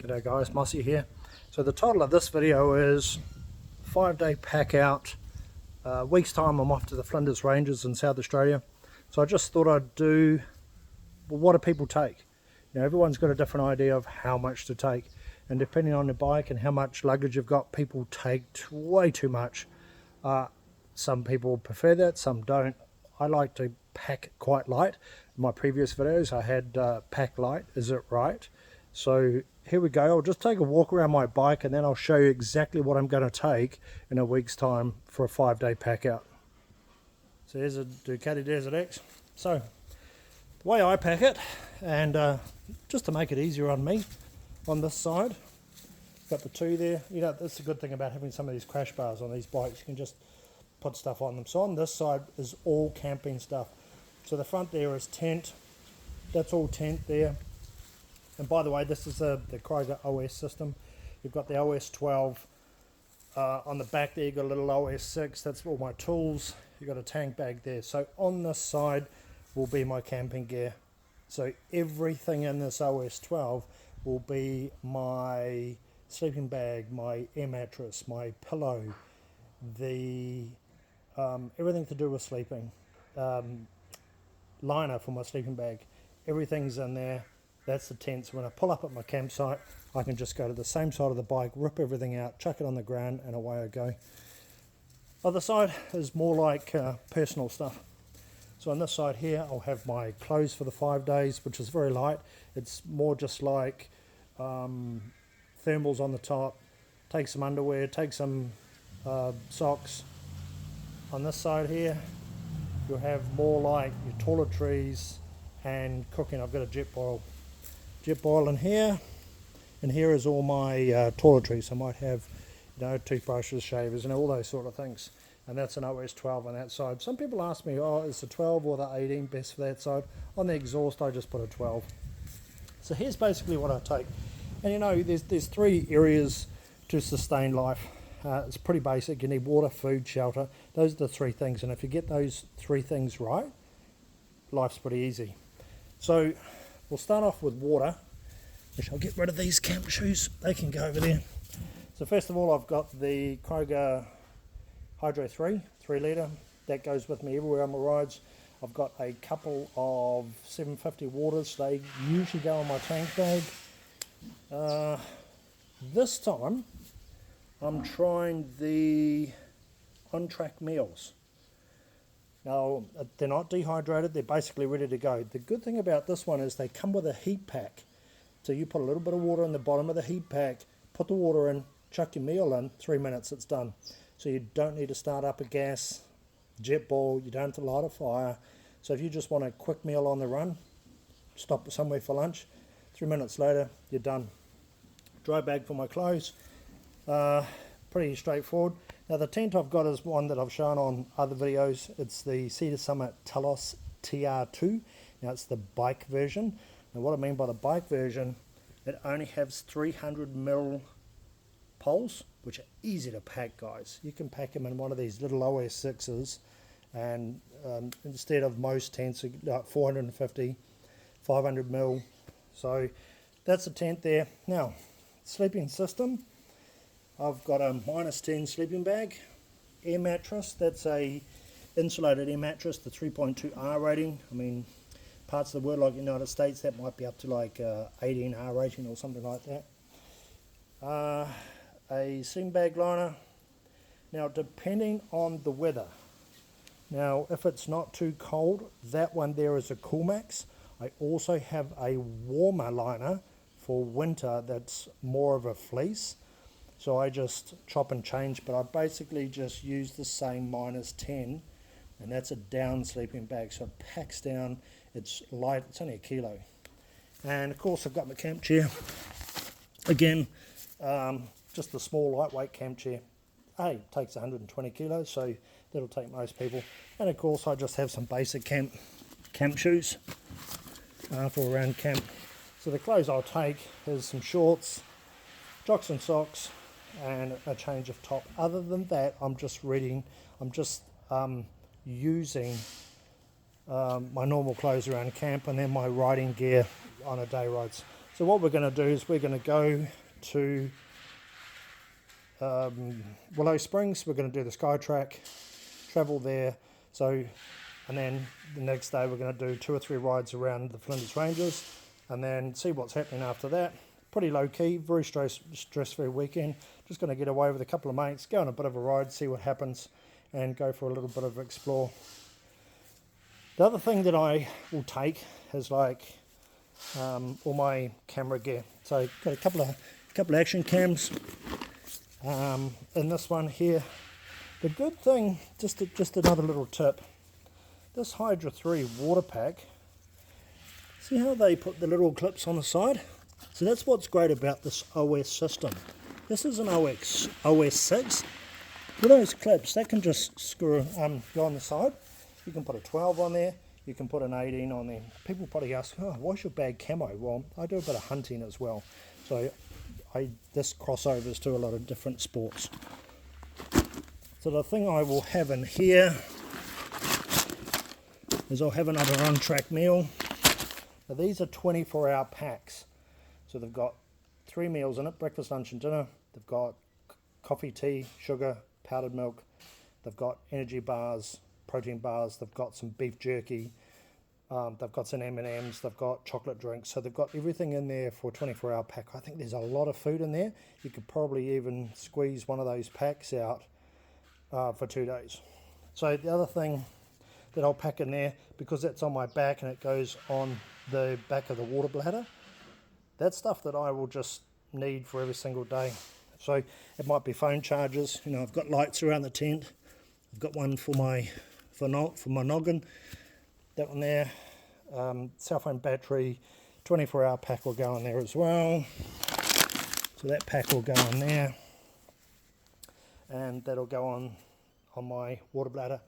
G'day guys, Mossy here. So the title of this video is 5-day pack out. Week's time I'm off to the Flinders Ranges in South Australia. So I just thought I'd do, well, what do people take? You know, everyone's got a different idea of how much to take, and depending on the bike and how much luggage you've got, people take way too much. Some people prefer that, some don't. I like to pack quite light. In my previous videos I had pack light, is it right? So here we go. I'll just take a walk around my bike and then I'll show you exactly what I'm going to take in a week's time for a 5-day pack out. So here's a Ducati Desert X. So the way I pack it, and just to make it easier on me, on this side, got the two there. You know, that's the good thing about having some of these crash bars on these bikes. You can just put stuff on them. So on this side is all camping stuff. So the front there is tent. That's all tent there. And by the way, this is the Kroger OS system. You've got the OS 12. On the back there, you've got a little OS 6. That's all my tools. You've got a tank bag there. So on this side will be my camping gear. So everything in this OS 12 will be my sleeping bag, my air mattress, my pillow, the everything to do with sleeping, liner for my sleeping bag. Everything's in there. That's the tent. So when I pull up at my campsite, I can just go to the same side of the bike, rip everything out, chuck it on the ground, and away I go. Other side is more like personal stuff. So on this side here, I'll have my clothes for the 5 days, which is very light. It's more just like thermals on the top. Take some underwear, take some socks. On this side here, you'll have more like your toiletries and cooking. I've got a jet boil in here, and here is all my toiletries. I might have, you know, toothbrushes, shavers, and all those sort of things. And that's an OS 12 on that side. Some people ask me, oh, is the 12 or the 18 best for that side? On the exhaust, I just put a 12. So here's basically what I take. And you know, there's three areas to sustain life. It's pretty basic. You need water, food, shelter. Those are the three things. And if you get those three things right, life's pretty easy. So we'll start off with water, which I'll get rid of these camp shoes. They can go over there. So first of all, I've got the Kroger Hydro 3 litre. That goes with me everywhere on my rides. I've got a couple of 750 waters. They usually go in my tank bag. This time, I'm trying the On-Track meals. Now, they're not dehydrated, they're basically ready to go. The good thing about this one is they come with a heat pack. So you put a little bit of water in the bottom of the heat pack, put the water in, chuck your meal in, 3 minutes, it's done. So you don't need to start up a gas, jet boil, you don't have to light a fire. So if you just want a quick meal on the run, stop somewhere for lunch, 3 minutes later, you're done. Dry bag for my clothes, pretty straightforward. Now the tent I've got is one that I've shown on other videos. It's the Cedar Summit Telos TR2. Now it's the bike version. Now what I mean by the bike version, it only has 300mm poles, which are easy to pack, guys. You can pack them in one of these little OS 6s, and instead of most tents, like 450, 500mm. So that's the tent there. Now, sleeping system. I've got a -10 sleeping bag, air mattress. That's a insulated air mattress, the 3.2R rating. I mean, parts of the world like the United States, that might be up to like 18R rating or something like that. A sleeping bag liner. Now, depending on the weather. Now, if it's not too cold, that one there is a Coolmax. I also have a warmer liner for winter that's more of a fleece. So I just chop and change, but I basically just use the same -10, and that's a down sleeping bag. So it packs down, it's light, it's only 1 kilo. And of course I've got my camp chair. Again, just a small lightweight camp chair. It takes 120 kilos, so that'll take most people. And of course I just have some basic camp shoes for around camp. So the clothes I'll take is some shorts, jocks and socks, and a change of top. Other than that, I'm just using my normal clothes around camp, and then my riding gear on a day rides. So what we're going to do is we're going to go to Willow Springs. We're going to do the Skytrack, travel there. So, and then the next day we're going to do 2 or 3 rides around the Flinders Ranges, and then see what's happening after that. Pretty low key, very stress-free weekend. Just going to get away with a couple of mates, go on a bit of a ride, see what happens, and go for a little bit of explore. The other thing that I will take is like all my camera gear. So got a couple of action cams. In this one here, the good thing, just another little tip. This Hydra 3 water pack. See how they put the little clips on the side? So that's what's great about this OS system. This is an OS 6. With those clips, that can just screw go on the side. You can put a 12 on there. You can put an 18 on there. People probably ask, oh, why's your bag camo? Well, I do a bit of hunting as well. So this crossovers to a lot of different sports. So the thing I will have in here is I'll have another on-track meal. Now these are 24-hour packs. So they've got 3 meals in it, breakfast, lunch and dinner. They've got coffee, tea, sugar, powdered milk. They've got energy bars, protein bars. They've got some beef jerky. They've got some M&Ms. They've got chocolate drinks. So they've got everything in there for a 24-hour pack. I think there's a lot of food in there. You could probably even squeeze one of those packs out for 2 days. So the other thing that I'll pack in there, because that's on my back and it goes on the back of the water bladder, that's stuff that I will just need for every single day. So it might be phone chargers. You know, I've got lights around the tent. I've got one for my noggin. That one there. Cell phone battery. 24-hour pack will go in there as well. So that pack will go in there, and that'll go on my water bladder.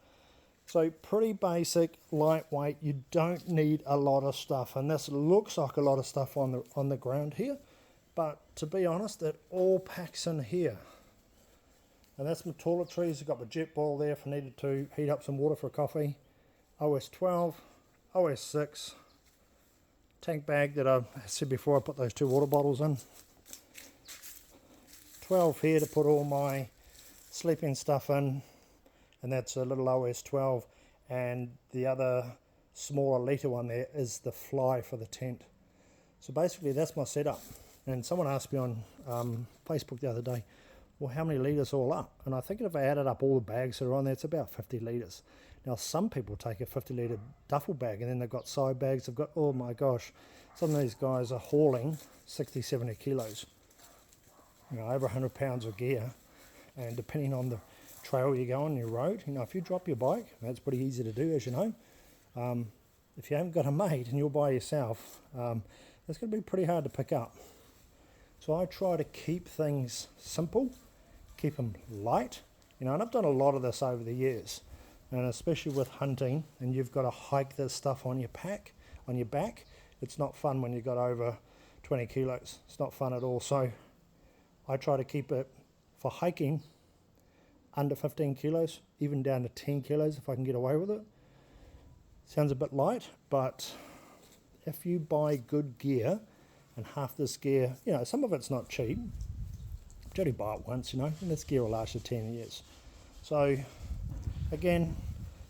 So pretty basic, lightweight. You don't need a lot of stuff, and this looks like a lot of stuff on the ground here, but to be honest, it all packs in here. And that's my toiletries. I've got my jet boil there if I needed to heat up some water for coffee. OS 12, OS 6, tank bag that I said before I put those 2 water bottles in. 12 here to put all my sleeping stuff in. And that's a little OS 12, and the other smaller litre one there is the fly for the tent. So basically that's my setup. And someone asked me on Facebook the other day, well, how many litres all up? And I think if I added up all the bags that are on there, it's about 50 litres. Now some people take a 50 litre duffel bag, and then they've got side bags. They've got, oh my gosh, some of these guys are hauling 60, 70 kilos. You know, over 100 pounds of gear, and depending on the trail you go on your road, you know, if you drop your bike, that's pretty easy to do, as you know. If you haven't got a mate and you're by yourself, it's going to be pretty hard to pick up. So I try to keep things simple, keep them light, you know, and I've done a lot of this over the years, and especially with hunting, and you've got to hike this stuff on your back. It's not fun when you've got over 20 kilos. It's not fun at all. So I try to keep it for hiking under 15 kilos, even down to 10 kilos if I can get away with it. Sounds a bit light, but if you buy good gear, and half this gear, you know, some of it's not cheap, but you only buy it once, you know, and this gear will last you 10 years. So again,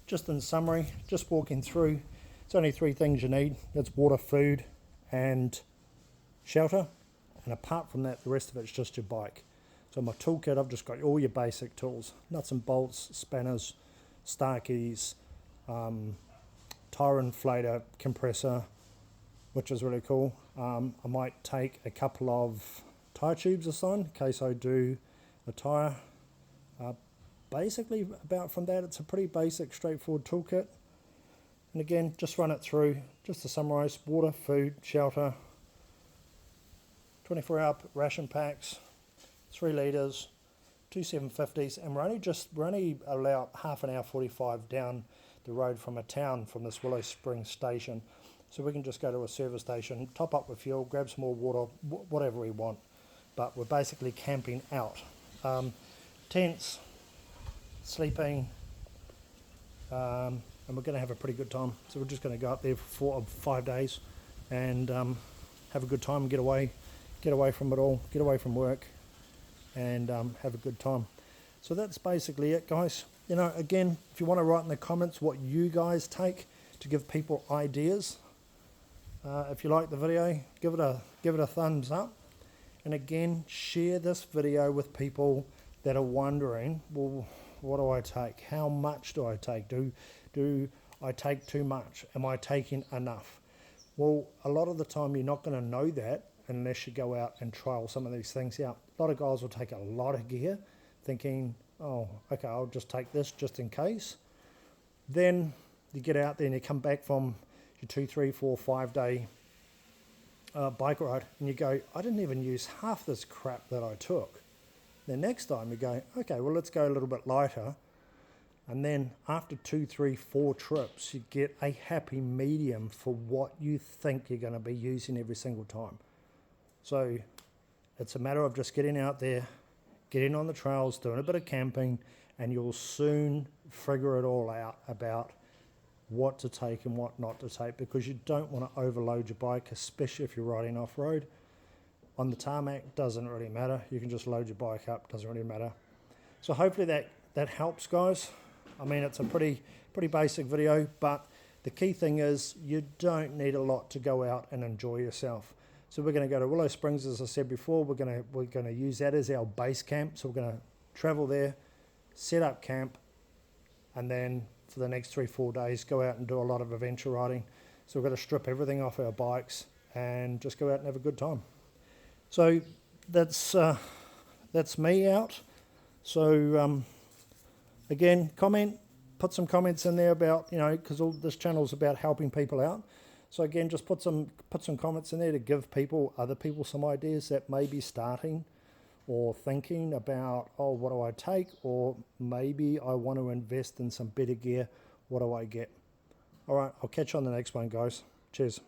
just in summary, just walking through, it's only 3 things you need. It's water, food, and shelter, and apart from that, the rest of it's just your bike. So my toolkit, I've just got all your basic tools, nuts and bolts, spanners, star keys, tire inflator, compressor, which is really cool. I might take a couple of tire tubes or something in case I do a tire. Basically, about from that, it's a pretty basic, straightforward toolkit. And again, just run it through, just to summarise: water, food, shelter, 24-hour ration packs, 3 litres, 2 750s, and we're only allowed half an hour 45 down the road from a town from this Willow Springs station. So we can just go to a service station, top up with fuel, grab some more water, whatever we want. But we're basically camping out. Tents, sleeping, and we're going to have a pretty good time. So we're just going to go up there for 4 or 5 days and have a good time, get away from it all, get away from work, and have a good time. So that's basically it, guys. You know, again, if you want to write in the comments what you guys take to give people ideas, if you like the video, give it a thumbs up. And again, share this video with people that are wondering, well, what do I take? How much do I take? Do I take too much? Am I taking enough? Well, a lot of the time you're not going to know that unless you go out and trial some of these things out. A lot of guys will take a lot of gear thinking, oh, okay, I'll just take this just in case. Then you get out there and you come back from your 2, 3, 4, 5 day bike ride and you go, I didn't even use half this crap that I took. The next time you go, okay, well, let's go a little bit lighter. And then after 2, 3, 4 trips, you get a happy medium for what you think you're going to be using every single time. So it's a matter of just getting out there, getting on the trails, doing a bit of camping, and you'll soon figure it all out about what to take and what not to take, because you don't want to overload your bike, especially if you're riding off-road. On the tarmac, doesn't really matter. You can just load your bike up, doesn't really matter. So hopefully that helps, guys. I mean, it's a pretty basic video, but the key thing is you don't need a lot to go out and enjoy yourself. So we're going to go to Willow Springs, as I said before. We're going to use that as our base camp. So we're going to travel there, set up camp, and then for the next 3, 4 days go out and do a lot of adventure riding. So we're going to strip everything off our bikes and just go out and have a good time. So that's me out. So again, put some comments in there about, you know, because all this channel is about helping people out. So again, just put some comments in there to give other people some ideas that may be starting or thinking about, oh, what do I take? Or maybe I want to invest in some better gear. What do I get? All right, I'll catch you on the next one, guys. Cheers.